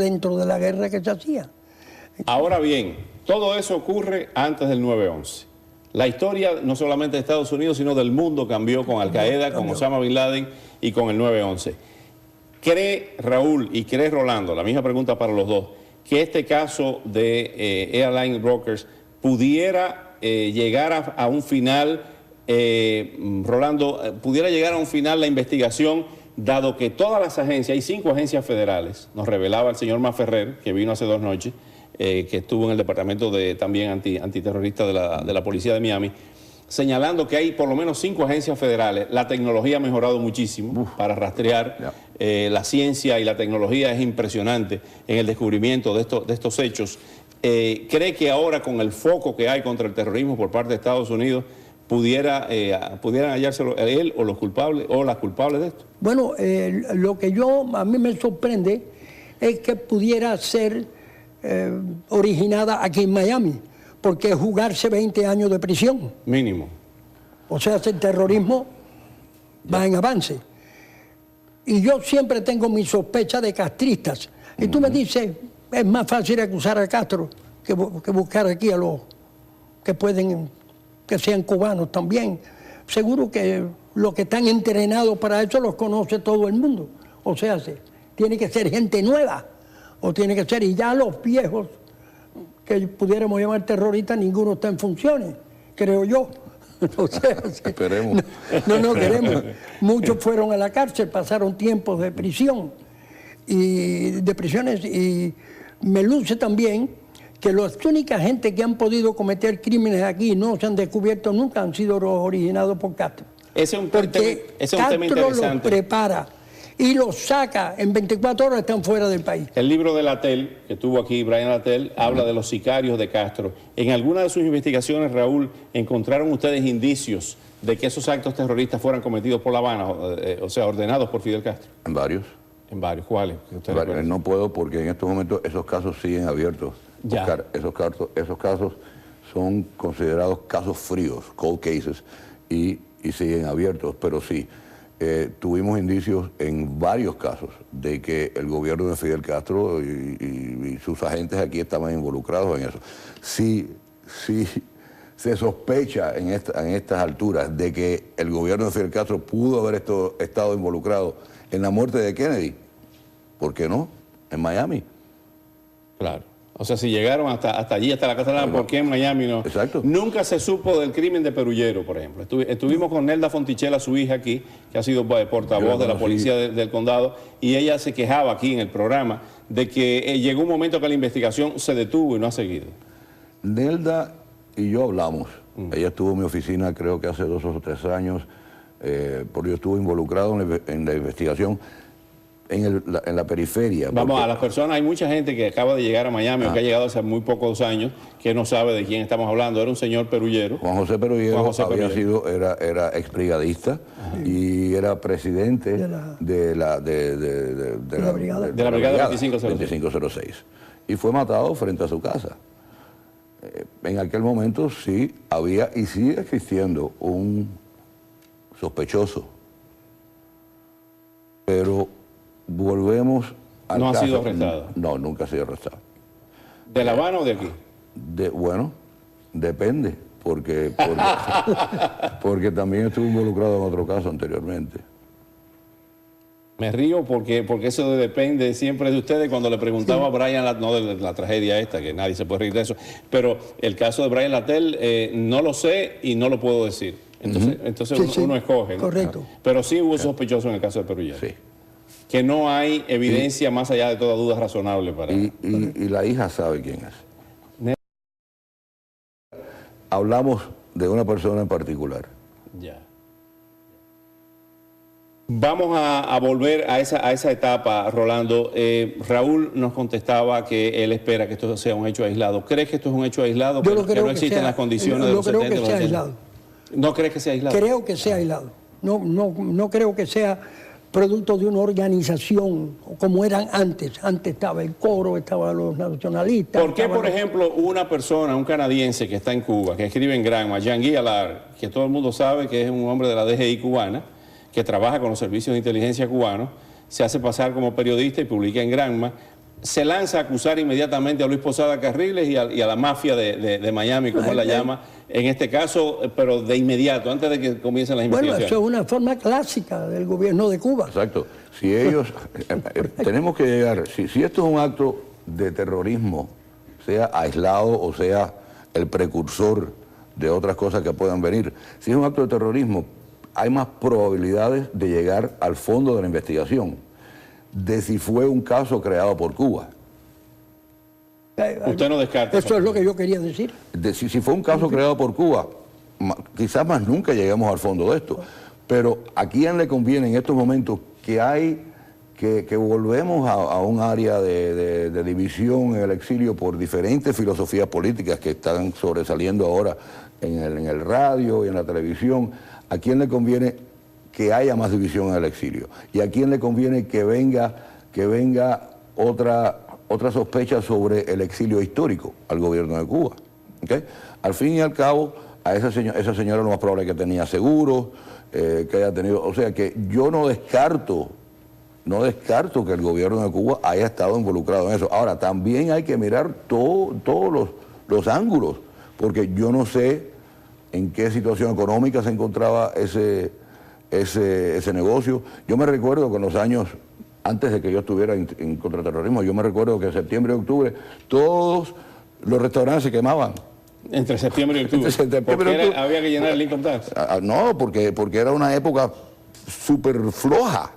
dentro de la guerra que se hacía. Ahora bien, todo eso ocurre antes del 9/11. La historia no solamente de Estados Unidos, sino del mundo cambió con Al-Qaeda, con Osama Bin Laden y con el 9/11. ¿Cree Raúl y cree Rolando, la misma pregunta para los dos, que este caso de Airline Brokers pudiera llegar a un final, Rolando, pudiera llegar a un final la investigación, dado que todas las agencias, hay 5 agencias federales, nos revelaba el señor Maferrer, que vino hace 2 noches, que estuvo en el departamento también antiterrorista de la policía de Miami, señalando que hay por lo menos 5 agencias federales. La tecnología ha mejorado muchísimo para rastrear. La ciencia y la tecnología es impresionante en el descubrimiento de estos hechos. ¿Cree que ahora, con el foco que hay contra el terrorismo por parte de Estados Unidos, pudieran hallarse él o los culpables o las culpables de esto? Bueno, lo que a mí me sorprende es que pudiera ser originada aquí en Miami, porque es jugarse 20 años de prisión. Mínimo. O sea, el terrorismo va en avance. Y yo siempre tengo mi sospecha de castristas. Y tú me dices, es más fácil acusar a Castro que buscar aquí a los que sean cubanos también. Seguro que los que están entrenados para eso los conoce todo el mundo. O sea, tiene que ser gente nueva. O tiene que ser, y ya los viejos que pudiéramos llamar terroristas, ninguno está en funciones, creo yo. O sea, esperemos. No queremos. Muchos fueron a la cárcel, pasaron tiempos de prisión y de prisiones, y me luce también que las únicas gente que han podido cometer crímenes aquí y no se han descubierto nunca han sido los originados por Castro. Ese es un tema interesante. Castro los prepara y los saca en 24 horas, están fuera del país. El libro de Latell, que tuvo aquí Brian Latell, habla de los sicarios de Castro. En alguna de sus investigaciones, Raúl, ¿encontraron ustedes indicios de que esos actos terroristas fueran cometidos por La Habana, o sea, ordenados por Fidel Castro? En varios. ¿En varios? ¿Cuáles? No puedo, porque en estos momentos esos casos siguen abiertos. Ya. Oscar, esos casos son considerados casos fríos, cold cases, y siguen abiertos, pero sí. Tuvimos indicios en varios casos de que el gobierno de Fidel Castro y sus agentes aquí estaban involucrados en eso. Sí se sospecha en estas alturas de que el gobierno de Fidel Castro pudo haber estado involucrado en la muerte de Kennedy. ¿Por qué no? En Miami. Claro. O sea, si llegaron hasta allí, hasta la Casa Blanca, ¿por qué en Miami no? Exacto. Nunca se supo del crimen de Perullero, por ejemplo. Estuvimos con Nelda Fontichela, su hija aquí, que ha sido portavoz de la policía del condado, y ella se quejaba aquí en el programa de que llegó un momento que la investigación se detuvo y no ha seguido. Nelda y yo hablamos. Ella estuvo en mi oficina creo que hace 2 o 3 años, porque yo estuve involucrado en la investigación. En la periferia. Vamos, a las personas, hay mucha gente que acaba de llegar a Miami o que ha llegado hace muy pocos años que no sabe de quién estamos hablando. Era un señor Perullero. Juan José Perullero era exbrigadista y era presidente de la Brigada 2506. Y fue matado frente a su casa. En aquel momento sí había y sigue existiendo un sospechoso. Pero volvemos al ¿No ha caso. sido arrestado? No, nunca ha sido arrestado. ¿De La Habana o de aquí? Bueno, depende, porque también estuve involucrado en otro caso anteriormente. Me río porque eso depende siempre de ustedes. Cuando le preguntaba a Brian, no de la tragedia esta, que nadie se puede reír de eso, pero el caso de Brian Latell, no lo sé y no lo puedo decir. Entonces uno escoge, ¿no? Correcto. Pero sí hubo sospechoso en el caso de Perullero. Sí. Que no hay evidencia más allá de toda duda razonable para... Y la hija sabe quién es. Hablamos de una persona en particular. Ya. Vamos a volver a esa etapa, Rolando. Raúl nos contestaba que él espera que esto sea un hecho aislado. ¿Crees que esto es un hecho aislado? Yo que no existen las condiciones de los 70 creo que sea aislado. ¿No crees que sea aislado? Creo que sea aislado. No creo que sea producto de una organización como eran antes. Antes estaba el coro, estaban los nacionalistas. ¿Por qué, por ejemplo, una persona, un canadiense que está en Cuba, que escribe en Granma, Jean-Guy Allard, que todo el mundo sabe que es un hombre de la DGI cubana, que trabaja con los servicios de inteligencia cubanos, se hace pasar como periodista y publica en Granma, se lanza a acusar inmediatamente a Luis Posada Carriles y a la mafia de Miami, como él la llama, en este caso, pero de inmediato, antes de que comiencen las investigaciones. Bueno, eso es una forma clásica del gobierno de Cuba. Exacto. Si ellos, tenemos que llegar, si esto es un acto de terrorismo, sea aislado o sea el precursor de otras cosas que puedan venir, si es un acto de terrorismo, hay más probabilidades de llegar al fondo de la investigación, de si fue un caso creado por Cuba. Usted no descarta. Eso es lo que yo quería decir. Si fue un caso creado por Cuba, quizás más nunca lleguemos al fondo de esto. Pero ¿a quién le conviene en estos momentos que volvemos a un área de división en el exilio por diferentes filosofías políticas que están sobresaliendo ahora en el radio y en la televisión? ¿A quién le conviene que haya más división en el exilio? ¿Y a quién le conviene que venga otra sospecha sobre el exilio histórico al gobierno de Cuba? ¿Okay? Al fin y al cabo, a esa señora lo más probable es que tenía seguros, que haya tenido... O sea que yo no descarto que el gobierno de Cuba haya estado involucrado en eso. Ahora, también hay que mirar todos los ángulos, porque yo no sé en qué situación económica se encontraba ese negocio. Yo me recuerdo que en los años, antes de que yo estuviera en contraterrorismo, yo me recuerdo que en septiembre y octubre todos los restaurantes se quemaban. Entre septiembre y octubre. Porque había que llenar el income tax. No, porque era una época súper floja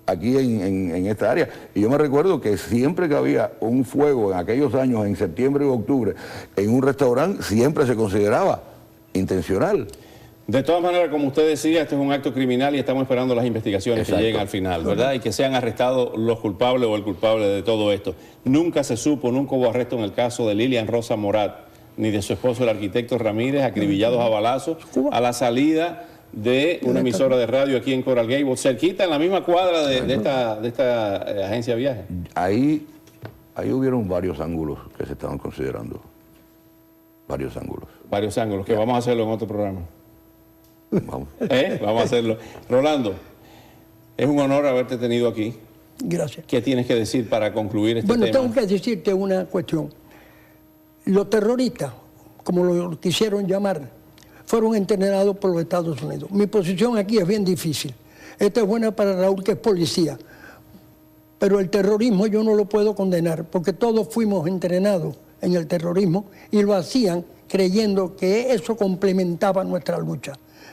aquí en esta área. Y yo me recuerdo que siempre que había un fuego en aquellos años, en septiembre y octubre, en un restaurante, siempre se consideraba intencional. De todas maneras, como usted decía, este es un acto criminal y estamos esperando las investigaciones que lleguen al final, ¿verdad? Y que sean arrestados los culpables o el culpable de todo esto. Nunca se supo, nunca hubo arresto en el caso de Lilian Rosa Morat, ni de su esposo, el arquitecto Ramírez, acribillados a balazos a la salida de una emisora de radio aquí en Coral Gables, cerquita, en la misma cuadra de esta agencia de viajes. Ahí hubieron varios ángulos que se estaban considerando. Varios ángulos. Varios ángulos, que vamos a hacerlo en otro programa. Vamos. Vamos a hacerlo. Rolando, es un honor haberte tenido aquí. Gracias. ¿Qué tienes que decir para concluir este tema? Bueno, tengo que decirte una cuestión. Los terroristas, como lo quisieron llamar, fueron entrenados por los Estados Unidos. Mi posición aquí es bien difícil. Esta es buena para Raúl, que es policía. Pero el terrorismo yo no lo puedo condenar, porque todos fuimos entrenados en el terrorismo y lo hacían creyendo que eso complementaba nuestra lucha.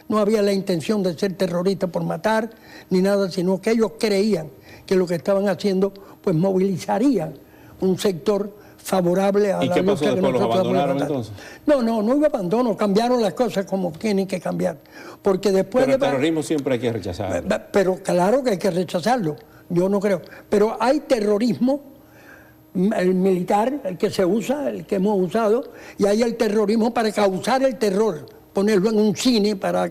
No había la intención de ser terrorista por matar ni nada, sino que ellos creían que lo que estaban haciendo pues movilizarían un sector favorable a la lucha. ¿Y qué pasó después? ¿Los abandonaron entonces? No hubo abandono, cambiaron las cosas como tienen que cambiar. Porque después pero el terrorismo siempre hay que rechazarlo. Pero claro que hay que rechazarlo, yo no creo. Pero hay terrorismo, el militar, el que se usa, el que hemos usado, y hay el terrorismo para causar el terror, ponerlo en un cine para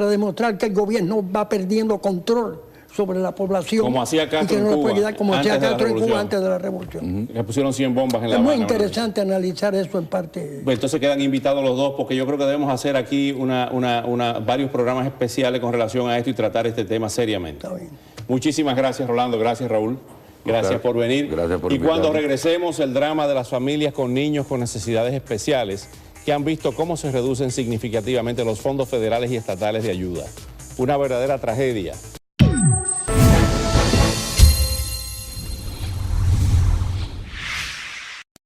demostrar que el gobierno va perdiendo control sobre la población. Como hacía Castro en Cuba, como hacía Castro en Cuba antes de la revolución. Que pusieron 100 bombas en La Habana. Es muy interesante analizar eso en parte. Pues entonces quedan invitados los dos, porque yo creo que debemos hacer aquí varios programas especiales con relación a esto y tratar este tema seriamente. Está bien. Muchísimas gracias, Rolando. Gracias, Raúl. Gracias por venir. Gracias por invitarme. Cuando regresemos, el drama de las familias con niños con necesidades especiales que han visto cómo se reducen significativamente los fondos federales y estatales de ayuda. Una verdadera tragedia.